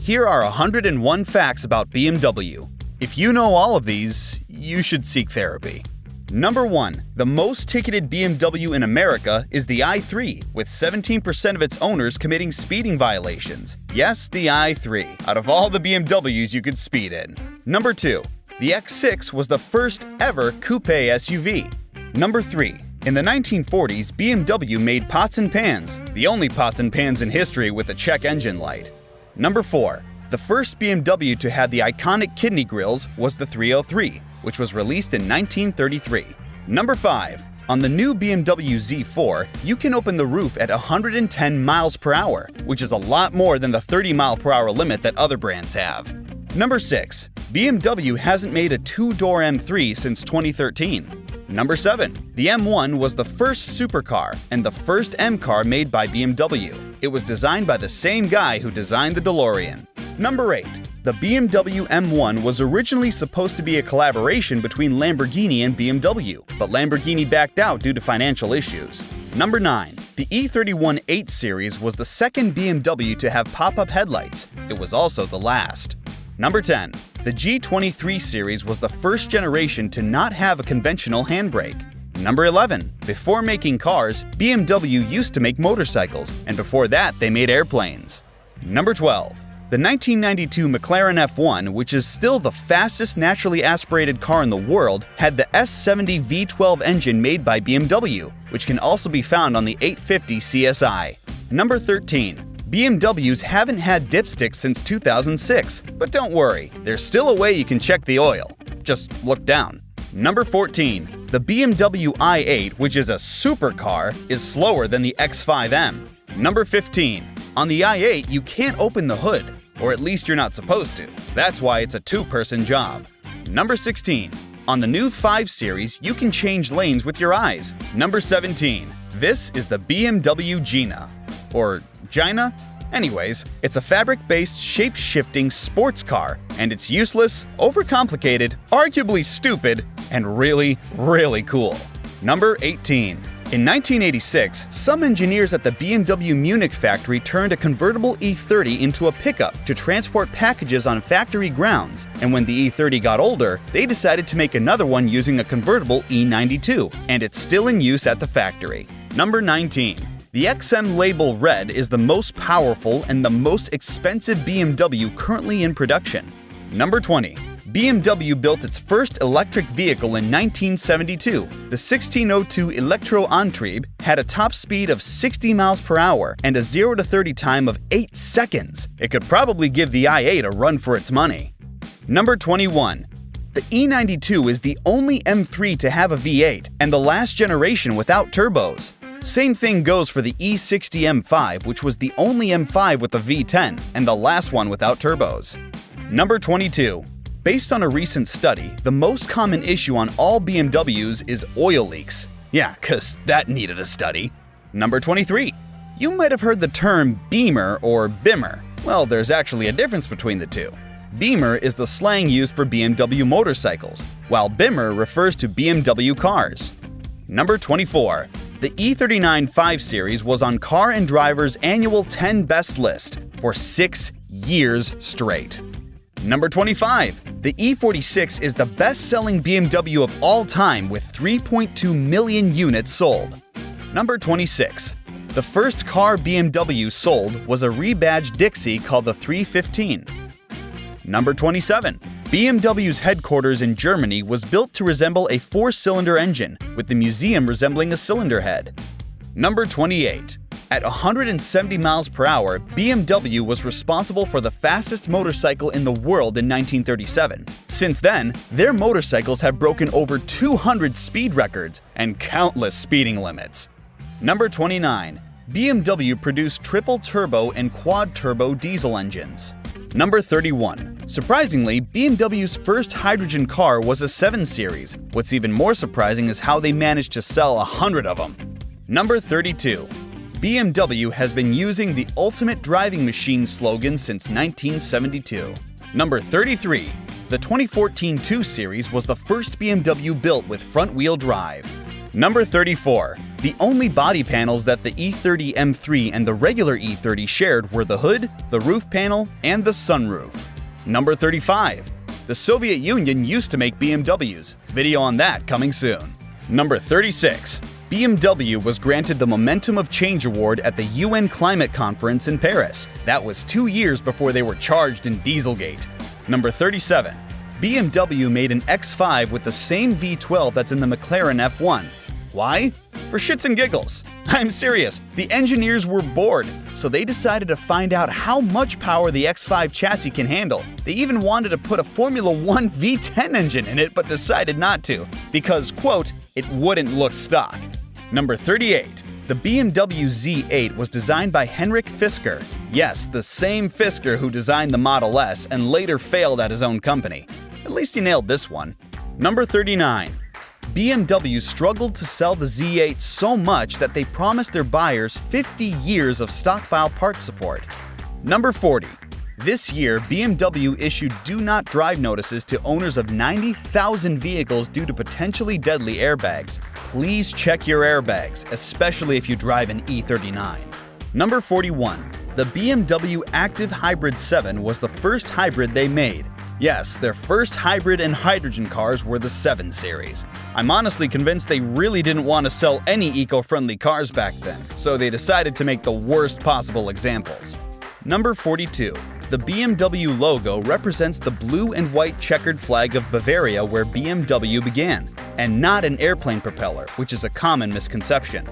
Here are 101 facts about BMW. If you know all of these, you should seek therapy. Number 1. The most ticketed BMW in America is the i3, with 17% of its owners committing speeding violations. Yes, the i3, out of all the BMWs you could speed in. Number 2. The X6 was the first ever coupe SUV. Number 3. In the 1940s, BMW made pots and pans, the only pots and pans in history with a check engine light. Number 4. The first BMW to have the iconic kidney grills was the 303, which was released in 1933. Number 5. On the new BMW Z4, you can open the roof at 110 miles per hour, which is a lot more than the 30-mile-per-hour limit that other brands have. Number 6. BMW hasn't made a two-door M3 since 2013. Number 7. The M1 was the first supercar and the first M car made by BMW. It was designed by the same guy who designed the DeLorean. Number 8. The BMW M1 was originally supposed to be a collaboration between Lamborghini and BMW, but Lamborghini backed out due to financial issues. Number 9. The E31 8 Series was the second BMW to have pop-up headlights. It was also the last. Number 10. The G23 series was the first generation to not have a conventional handbrake. Number 11. Before making cars, BMW used to make motorcycles, and before that they made airplanes. Number 12. The 1992 McLaren F1, which is still the fastest naturally aspirated car in the world, had the S70 V12 engine made by BMW, which can also be found on the 850 CSI. Number 13. BMWs haven't had dipsticks since 2006, but don't worry, there's still a way you can check the oil. Just look down. Number 14. The BMW i8, which is a supercar, is slower than the X5M. Number 15. On the i8, you can't open the hood, or at least you're not supposed to. That's why it's a two-person job. Number 16. On the new 5 Series, you can change lanes with your eyes. Number 17. This is the BMW Gina. Or Gina? Anyways, it's a fabric-based, shape-shifting sports car, and it's useless, overcomplicated, arguably stupid, and really, really cool. Number 18. In 1986, some engineers at the BMW Munich factory turned a convertible E30 into a pickup to transport packages on factory grounds, and when the E30 got older, they decided to make another one using a convertible E92, and it's still in use at the factory. Number 19. The XM Label Red is the most powerful and the most expensive BMW currently in production. Number 20. BMW built its first electric vehicle in 1972. The 1602 Elektro-Antrieb had a top speed of 60 miles per hour and a 0 to 30 time of 8 seconds. It could probably give the i8 a run for its money. Number 21. The E92 is the only M3 to have a V8 and the last generation without turbos. Same thing goes for the E60 M5, which was the only M5 with a V10 and the last one without turbos. Number 22. Based on a recent study, the most common issue on all BMWs is oil leaks. Yeah, 'cause that needed a study. Number 23. You might have heard the term Beamer or Bimmer. Well, there's actually a difference between the two. Beamer is the slang used for BMW motorcycles, while Bimmer refers to BMW cars. Number 24. The E39 5 Series was on Car and Driver's annual 10 Best list for 6 years straight. Number 25. The E46 is the best-selling BMW of all time with 3.2 million units sold. Number 26. The first car BMW sold was a rebadged Dixie called the 315. Number 27. BMW's headquarters in Germany was built to resemble a 4-cylinder engine, with the museum resembling a cylinder head. Number 28. At 170 miles per hour, BMW was responsible for the fastest motorcycle in the world in 1937. Since then, their motorcycles have broken over 200 speed records and countless speeding limits. Number 29. BMW produced triple-turbo and quad-turbo diesel engines. Number 31. Surprisingly, BMW's first hydrogen car was a 7 Series. What's even more surprising is how they managed to sell 100 of them. Number 32. BMW has been using the ultimate driving machine slogan since 1972. Number 33. The 2014 2 Series was the first BMW built with front-wheel drive. Number 34. The only body panels that the E30 M3 and the regular E30 shared were the hood, the roof panel, and the sunroof. Number 35. The Soviet Union used to make BMWs. Video on that coming soon. Number 36. BMW was granted the Momentum of Change Award at the UN Climate Conference in Paris. That was 2 years before they were charged in Dieselgate. Number 37. BMW made an X5 with the same V12 that's in the McLaren F1. Why? For shits and giggles. I'm serious, the engineers were bored, so they decided to find out how much power the X5 chassis can handle. They even wanted to put a Formula 1 V10 engine in it, but decided not to, because, quote, it wouldn't look stock. Number 38. The BMW Z8 was designed by Henrik Fisker. Yes, the same Fisker who designed the Model S and later failed at his own company. At least he nailed this one. Number 39. BMW struggled to sell the Z8 so much that they promised their buyers 50 years of stockpile parts support. Number 40. This year, BMW issued do not drive notices to owners of 90,000 vehicles due to potentially deadly airbags. Please check your airbags, especially if you drive an E39. Number 41. The BMW Active Hybrid 7 was the first hybrid they made. Yes, their first hybrid and hydrogen cars were the 7 Series. I'm honestly convinced they really didn't want to sell any eco-friendly cars back then, so they decided to make the worst possible examples. Number 42. The BMW logo represents the blue and white checkered flag of Bavaria where BMW began, and not an airplane propeller, which is a common misconception.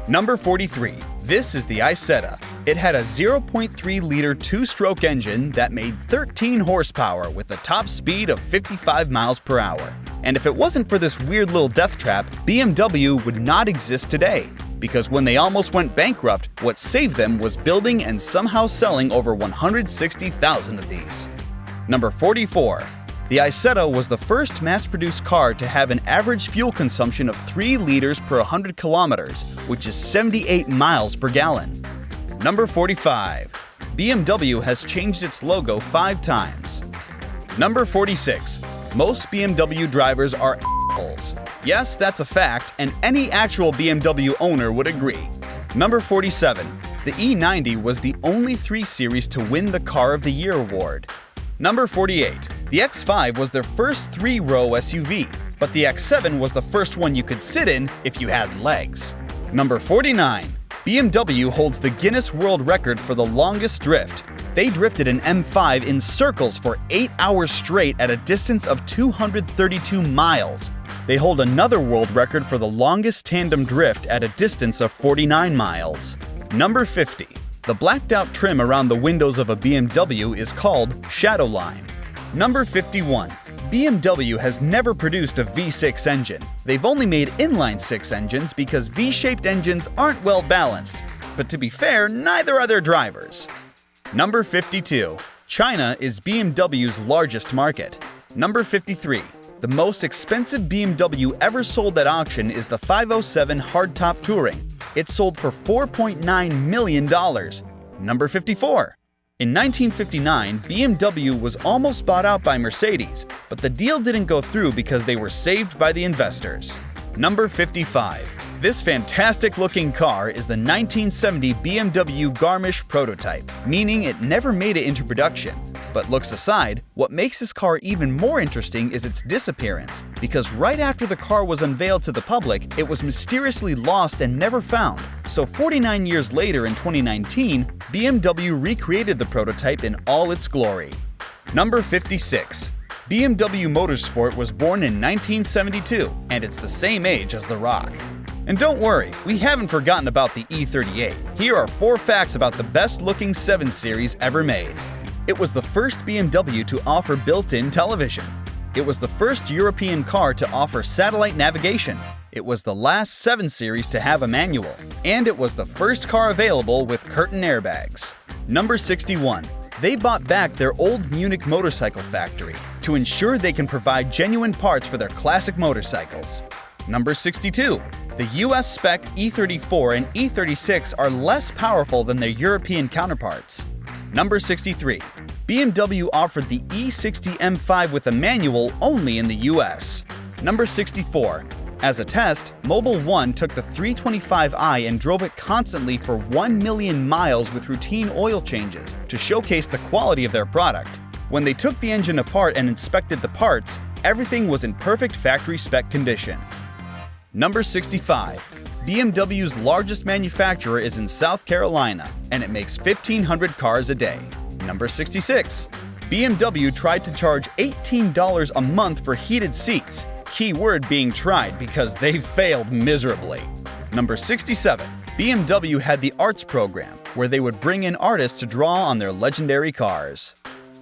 Number 43. This is the Isetta. It had a 0.3-liter two-stroke engine that made 13 horsepower with a top speed of 55 miles per hour. And if it wasn't for this weird little death trap, BMW would not exist today. Because when they almost went bankrupt, what saved them was building and somehow selling over 160,000 of these. Number 44. The Isetta was the first mass-produced car to have an average fuel consumption of 3 liters per 100 kilometers, which is 78 miles per gallon. Number 45. BMW has changed its logo 5 times. Number 46. Most BMW drivers are assholes. Yes, that's a fact, and any actual BMW owner would agree. Number 47. The E90 was the only 3 Series to win the Car of the Year award. Number 48. The X5 was their first 3-row SUV, but the X7 was the first one you could sit in if you had legs. Number 49. BMW holds the Guinness World Record for the longest drift. They drifted an M5 in circles for 8 hours straight at a distance of 232 miles. They hold another world record for the longest tandem drift at a distance of 49 miles. Number 50. The blacked-out trim around the windows of a BMW is called Shadowline. Number 51. BMW has never produced a V6 engine. They've only made inline-6 engines because V-shaped engines aren't well balanced. But to be fair, neither are their drivers. Number 52. China is BMW's largest market. Number 53. The most expensive BMW ever sold at auction is the 507 Hardtop Touring. It sold for $4.9 million. Number 54. In 1959, BMW was almost bought out by Mercedes, but the deal didn't go through because they were saved by the investors. Number 55. This fantastic-looking car is the 1970 BMW Garmisch prototype, meaning it never made it into production. But looks aside, what makes this car even more interesting is its disappearance, because right after the car was unveiled to the public, it was mysteriously lost and never found. So 49 years later in 2019, BMW recreated the prototype in all its glory. Number 56. BMW Motorsport was born in 1972, and it's the same age as The Rock. And don't worry, we haven't forgotten about the E38. Here are 4 facts about the best-looking 7 Series ever made. It was the first BMW to offer built-in television. It was the first European car to offer satellite navigation. It was the last 7 Series to have a manual. And it was the first car available with curtain airbags. Number 61. They bought back their old Munich motorcycle factory to ensure they can provide genuine parts for their classic motorcycles. Number 62. The US spec E34 and E36 are less powerful than their European counterparts. Number 63. BMW offered the E60 M5 with a manual only in the US. Number 64. As a test, Mobil 1 took the 325i and drove it constantly for 1 million miles with routine oil changes to showcase the quality of their product. When they took the engine apart and inspected the parts, everything was in perfect factory spec condition. Number 65. BMW's largest manufacturer is in South Carolina, and it makes 1,500 cars a day. Number 66. BMW tried to charge $18 a month for heated seats, key word being tried because they failed miserably. Number 67. BMW had the Arts program, where they would bring in artists to draw on their legendary cars.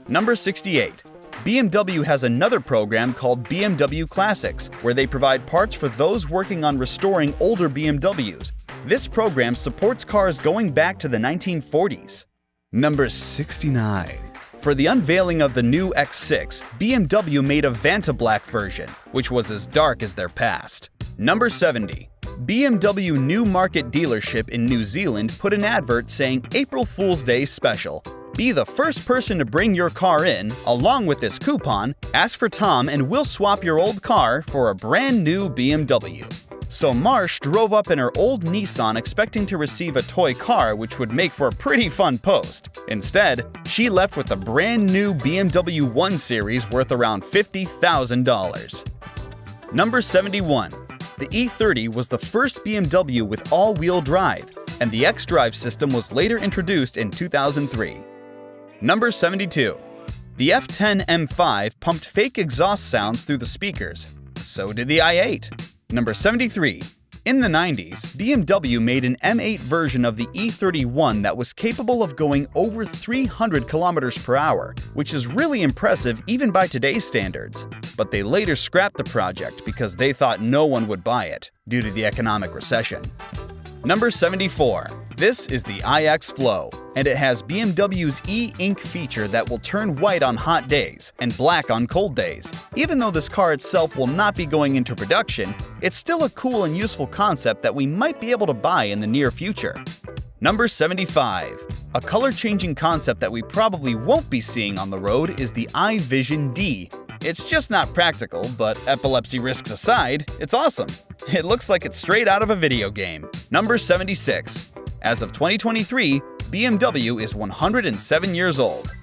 Number 68. BMW has another program called BMW Classics, where they provide parts for those working on restoring older BMWs. This program supports cars going back to the 1940s. Number 69. For the unveiling of the new X6, BMW made a Vanta Black version, which was as dark as their past. Number 70. BMW Newmarket dealership in New Zealand put an advert saying April Fool's Day special. Be the first person to bring your car in, along with this coupon, ask for Tom and we'll swap your old car for a brand new BMW. So Marsh drove up in her old Nissan expecting to receive a toy car, which would make for a pretty fun post. Instead, she left with a brand new BMW 1 Series worth around $50,000. Number 71. The E30 was the first BMW with all-wheel drive, and the xDrive system was later introduced in 2003. Number 72. The F10 M5 pumped fake exhaust sounds through the speakers. So did the i8. Number 73. In the 90s, BMW made an M8 version of the E31 that was capable of going over 300 kilometers per hour, which is really impressive even by today's standards. But they later scrapped the project because they thought no one would buy it, due to the economic recession. Number 74. This is the iX Flow, and it has BMW's e-ink feature that will turn white on hot days and black on cold days. Even though this car itself will not be going into production, it's still a cool and useful concept that we might be able to buy in the near future. Number 75. A color-changing concept that we probably won't be seeing on the road is the iVision D. It's just not practical, but epilepsy risks aside, it's awesome. It looks like it's straight out of a video game. Number 76. As of 2023, BMW is 107 years old.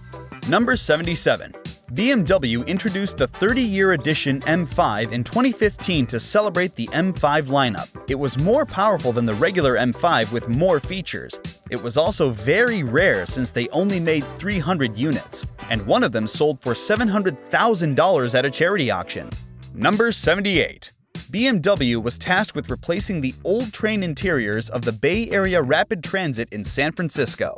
Number 77. BMW introduced the 30-year edition M5 in 2015 to celebrate the M5 lineup. It was more powerful than the regular M5 with more features. It was also very rare since they only made 300 units, and one of them sold for $700,000 at a charity auction. Number 78. BMW was tasked with replacing the old train interiors of the Bay Area Rapid Transit in San Francisco.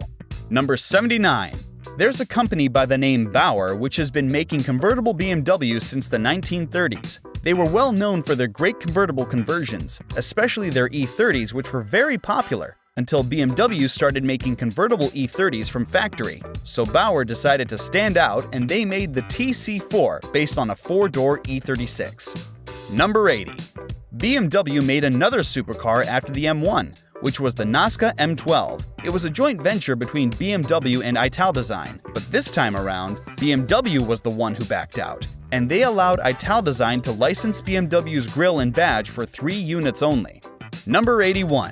Number 79. There's a company by the name Bauer which has been making convertible BMWs since the 1930s. They were well known for their great convertible conversions, especially their E30s, which were very popular, until BMW started making convertible E30s from factory. So Bauer decided to stand out and they made the TC4 based on a 4-door E36. Number 80. BMW made another supercar after the M1, which was the Nazca M12. It was a joint venture between BMW and Italdesign, but this time around, BMW was the one who backed out, and they allowed Italdesign to license BMW's grille and badge for 3 units only. Number 81.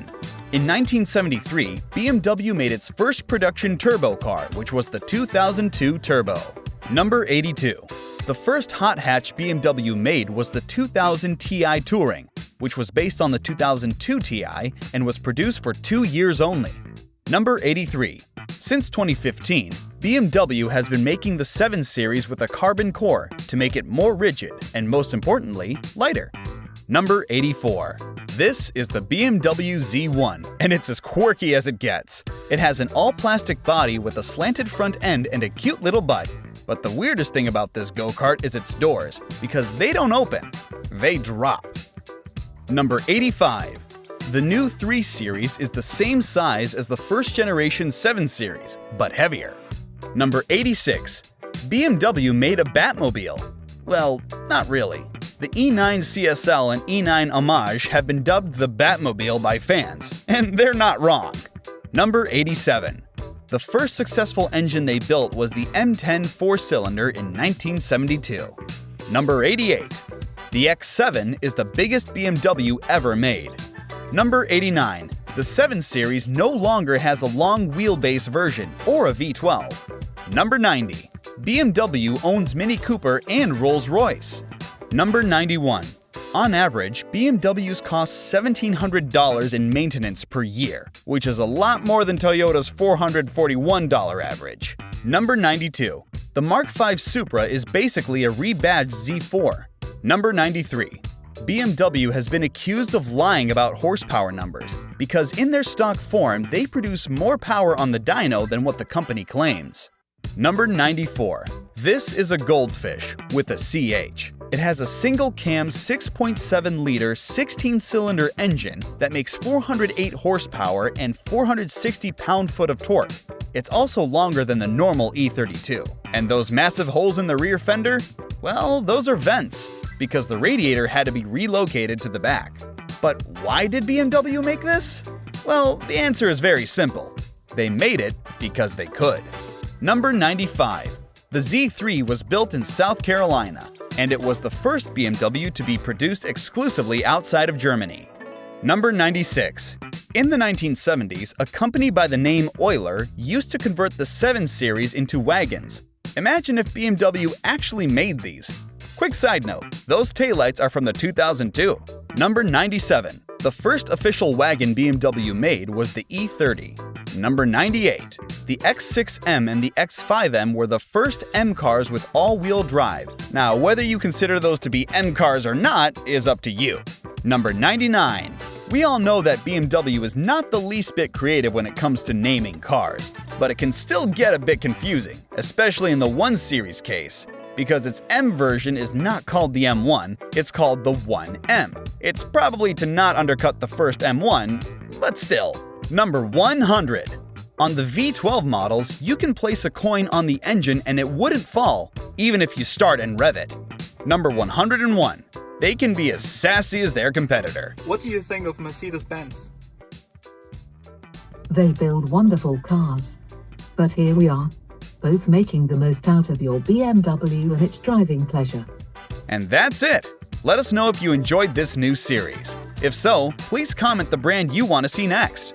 In 1973, BMW made its first production turbo car, which was the 2002 Turbo. Number 82. The first hot hatch BMW made was the 2000 Ti Touring, which was based on the 2002 Ti and was produced for 2 years only. Number 83. Since 2015, BMW has been making the 7 Series with a carbon core to make it more rigid and, most importantly, lighter. Number 84. This is the BMW Z1, and it's as quirky as it gets. It has an all-plastic body with a slanted front end and a cute little butt. But the weirdest thing about this go-kart is its doors, because they don't open, they drop. Number 85. The new 3 Series is the same size as the first generation 7 Series, but heavier. Number 86. BMW made a Batmobile. Well, not really. The E9 CSL and E9 Homage have been dubbed the Batmobile by fans, and they're not wrong. Number 87. The first successful engine they built was the M10 4-cylinder in 1972. Number 88. The X7 is the biggest BMW ever made. Number 89. The 7 Series no longer has a long wheelbase version or a V12. Number 90. BMW owns Mini Cooper and Rolls-Royce. Number 91. On average, BMWs cost $1,700 in maintenance per year, which is a lot more than Toyota's $441 average. Number 92. The Mark V Supra is basically a rebadged Z4. Number 93. BMW has been accused of lying about horsepower numbers because in their stock form they produce more power on the dyno than what the company claims. Number 94. This is a Goldfish with a CH. It has a single-cam 6.7-liter 16-cylinder engine that makes 408 horsepower and 460 pound-foot of torque. It's also longer than the normal E32. And those massive holes in the rear fender? Well, those are vents, because the radiator had to be relocated to the back. But why did BMW make this? Well, the answer is very simple. They made it because they could. Number 95. The Z3 was built in South Carolina, and it was the first BMW to be produced exclusively outside of Germany. Number 96. In the 1970s, a company by the name Euler used to convert the 7 Series into wagons. Imagine if BMW actually made these. Quick side note, those taillights are from the 2002. Number 97. The first official wagon BMW made was the E30. Number 98. The X6M and the X5M were the first M cars with all-wheel drive. Now, whether you consider those to be M cars or not is up to you. Number 99. We all know that BMW is not the least bit creative when it comes to naming cars, but it can still get a bit confusing, especially in the 1 Series case, because its M version is not called the M1, it's called the 1M. It's probably to not undercut the first M1, but still. Number 100. On the V12 models, you can place a coin on the engine and it wouldn't fall, even if you start and rev it. Number 101. They can be as sassy as their competitor. What do you think of Mercedes-Benz? They build wonderful cars. But here we are, both making the most out of your BMW and its driving pleasure. And that's it! Let us know if you enjoyed this new series. If so, please comment the brand you want to see next.